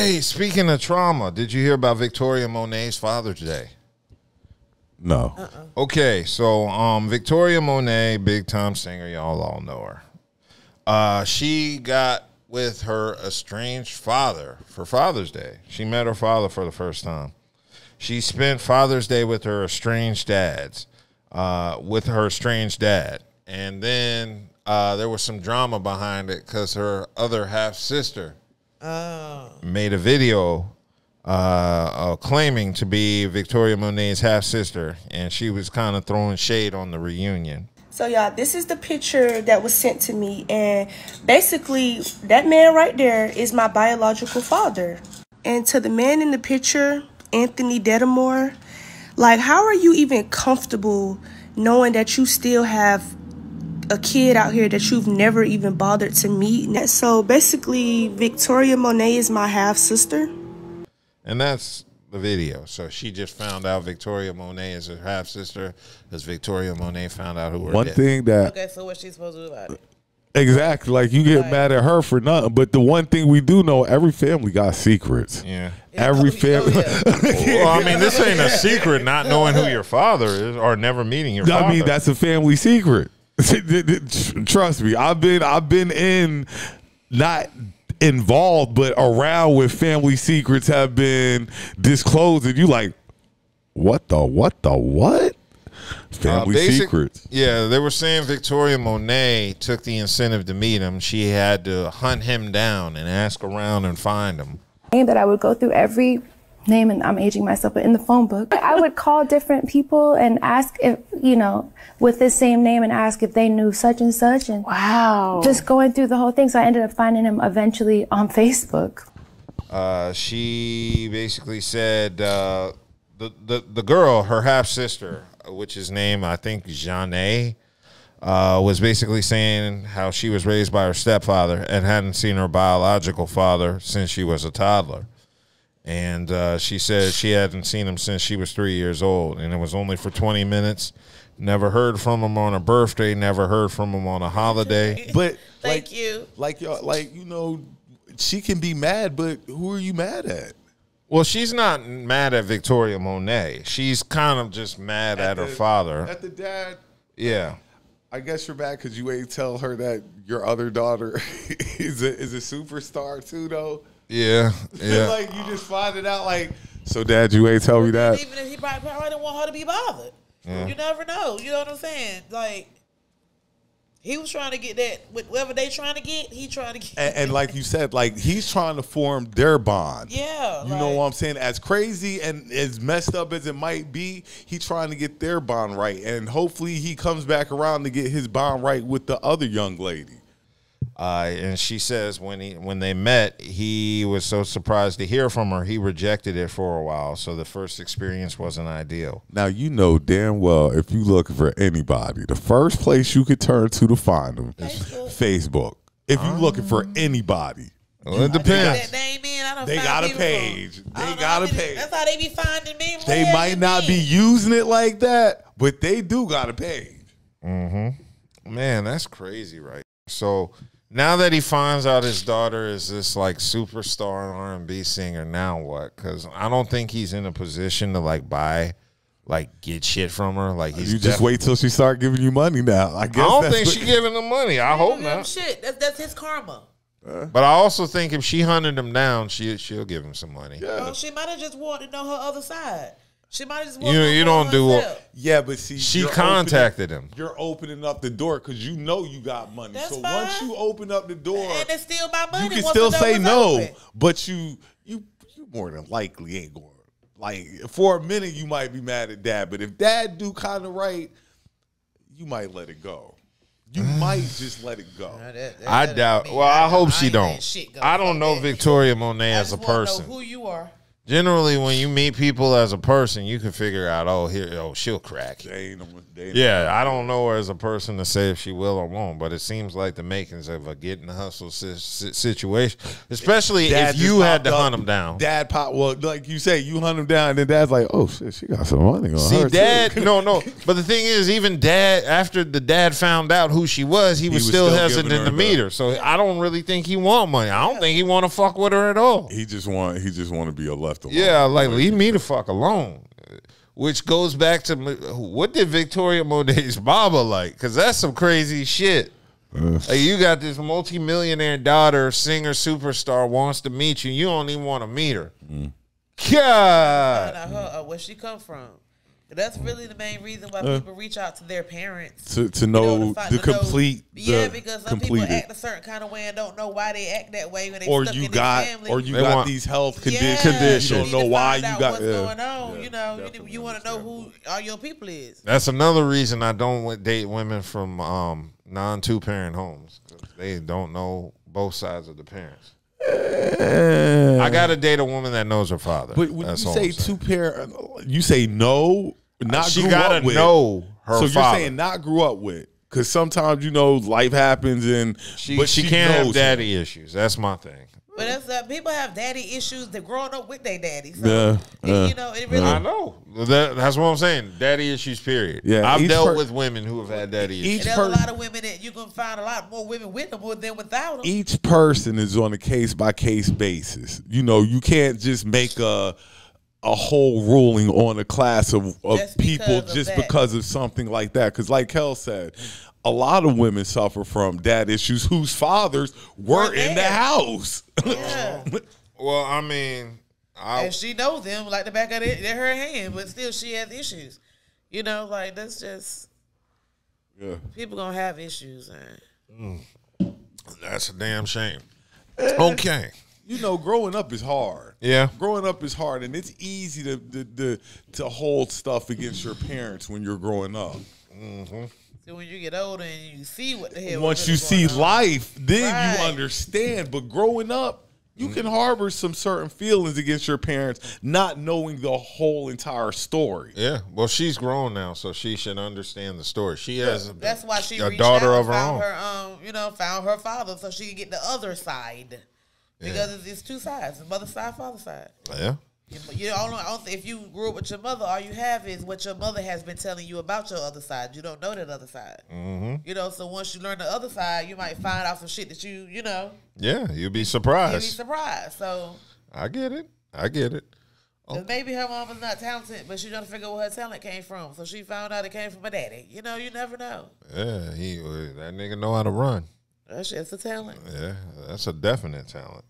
Hey, speaking of trauma, did you hear about Victoria Monet's Father's Day? No. Okay, so Victoria Monet, big time singer, y'all all know her. She got with her estranged father for Father's Day. She met her father for the first time. She spent Father's Day with her estranged dad, and then there was some drama behind it because her other half sister made a video claiming to be Victoria Monet's half sister, and she was kind of throwing shade on the reunion. So y'all, this is the picture that was sent to me, and basically that man right there is my biological father. And to the man in the picture, Anthony Dedamore, like, how are you even comfortable knowing that you still have a kid out here that you've never even bothered to meet? So basically, Victoria Monet is my half sister. And that's the video. So she just found out Victoria Monet is her half sister because Victoria Monet found out who her One dad. thing that Okay, so what's she supposed to do about it? exactly, like, you get mad at her for nothing, but the one thing we do know, every family got secrets. Yeah. Every family. Well, I mean, this ain't a secret, not knowing who your father is or never meeting your father. I mean, that's a family secret. Trust me, I've been in, not involved, but around where family secrets have been disclosed, and you like, what? Family secrets. Yeah, they were saying Victoria Monet took the incentive to meet him. She had to hunt him down and ask around and find him. That I would go through every name, and I'm aging myself, but in the phone book, I would call different people and ask if, with the same name, and ask if they knew such and such, and wow, just going through the whole thing. So I ended up finding him eventually on Facebook. She basically said the girl, her half sister, which is named, I think, Jeanne, was basically saying how she was raised by her stepfather and hadn't seen her biological father since she was a toddler. And she said she hadn't seen him since she was 3 years old, and it was only for 20 minutes. Never heard from him on her birthday, never heard from him on a holiday. But Thank you. She can be mad, but who are you mad at? Well, she's not mad at Victoria Monet. She's kind of just mad at her father. At the dad? Yeah. I guess you're mad because you ain't tell her that your other daughter is a superstar too, though. Yeah, yeah. Like, you just find it out, like, so Dad, you ain't tell me that. Even if he probably didn't want her to be bothered. Yeah. You never know. You know what I'm saying? Like, he was trying to get that, whatever they trying to get, he trying to get. And like you said, like, he's trying to form their bond. Yeah. You know what I'm saying? As crazy and as messed up as it might be, he trying to get their bond right. And hopefully he comes back around to get his bond right with the other young lady. And she says when they met, he was so surprised to hear from her, he rejected it for a while. So the first experience wasn't ideal. Now, you know damn well, if you looking for anybody, the first place you could turn to find them is Facebook. If you looking for anybody. Well, it depends. They got a page. They got a page. That's how they be finding me. They might not be using it like that, but they do got a page. Mm-hmm. Man, that's crazy, right? So now that he finds out his daughter is this like superstar R&B singer, now what? Because I don't think he's in a position to get shit from her. Like, he's you just wait till she start giving you money now. I guess. I don't think she's giving him money. I hope not. Shit, that's his karma. But I also think if she hunted him down, she'll give him some money. Yeah. Well, she might have just wanted to know her other side. She might have just wanted to know you don't do herself. Yeah, but see, she contacted him. You're opening up the door because you know you got money. That's so fine. once you open up the door, and it's still my money. you can once still the door say was no, open. but you more than likely ain't going. Like, for a minute, you might be mad at Dad, but if Dad do kind of right, you might let it go. You might just let it go. I doubt. Well, I hope she don't. I don't know Victoria Monet as a person. Know who you are. Generally, when you meet people as a person, you can figure out, she'll crack. Yeah, I don't know her as a person to say if she will or won't, but it seems like the makings of a get in the hustle situation, especially if you had to hunt them down. Dad pop, well, like you say, you hunt him down, and then Dad's like, oh shit, she got some money on her. Dad, no, but the thing is, even Dad, after the dad found out who she was, he was still hesitant to meet her. So I don't really think he want money. I don't think he want to fuck with her at all. He just want to be a left alone. Yeah, like leave me the fuck alone. Which goes back to what did Victoria Monet's Baba like? Because that's some crazy shit. Like you got this multi-millionaire daughter, singer, superstar, wants to meet you. You don't even want to meet her. God, where she come from? That's really the main reason why people reach out to their parents to know the complete. Because some people act a certain kind of way and don't know why they act that way when they stuck in their family. Or you got these health conditions. You don't know why you got what's going on. You know, you want to know who all your people is. That's another reason I don't date women from non-two-parent homes. They don't know both sides of the parents. I gotta date a woman that knows her father. But when you say two-parent, you say no, not she grew gotta up with. Know her so father. You're saying not grew up with, because sometimes life happens but she can't have knows daddy issues. That's my thing. But that's people have daddy issues. They're growing up with their daddy. So, it really. I know. That's what I'm saying. Daddy issues, period. Yeah, I've dealt with women who have had daddy issues. There's a lot of women that you're going to find a lot more women with them than without them. Each person is on a case-by-case basis. You can't just make a whole ruling on a class of people just because of something like that. Because like Kel said, a lot of women suffer from dad issues whose fathers were in the house. Yeah. Well, I mean, and she knows them like the back of her hand, but still she has issues. Like that's just people gonna have issues, man. That's a damn shame. Okay. Growing up is hard. Yeah. Growing up is hard, and it's easy to hold stuff against your parents when you're growing up. Mm-hmm. So when you get older and you see what the hell. Once you see life, then you understand. But growing up, you can harbor some certain feelings against your parents, not knowing the whole entire story. Yeah. Well, she's grown now, so she should understand the story. She has that's why she a reached daughter out of her and own. Found her father so she could get the other side. Because it's two sides, the mother side, father side. Yeah. If you grew up with your mother, all you have is what your mother has been telling you about your other side. You don't know that other side. Mm-hmm. So once you learn the other side, you might find out some shit that you know. Yeah, you'll be surprised. So I get it. Maybe her mom was not talented, but she trying to figure out where her talent came from. So she found out it came from her daddy. You never know. Yeah, that nigga know how to run. That's a talent. Yeah, that's a definite talent.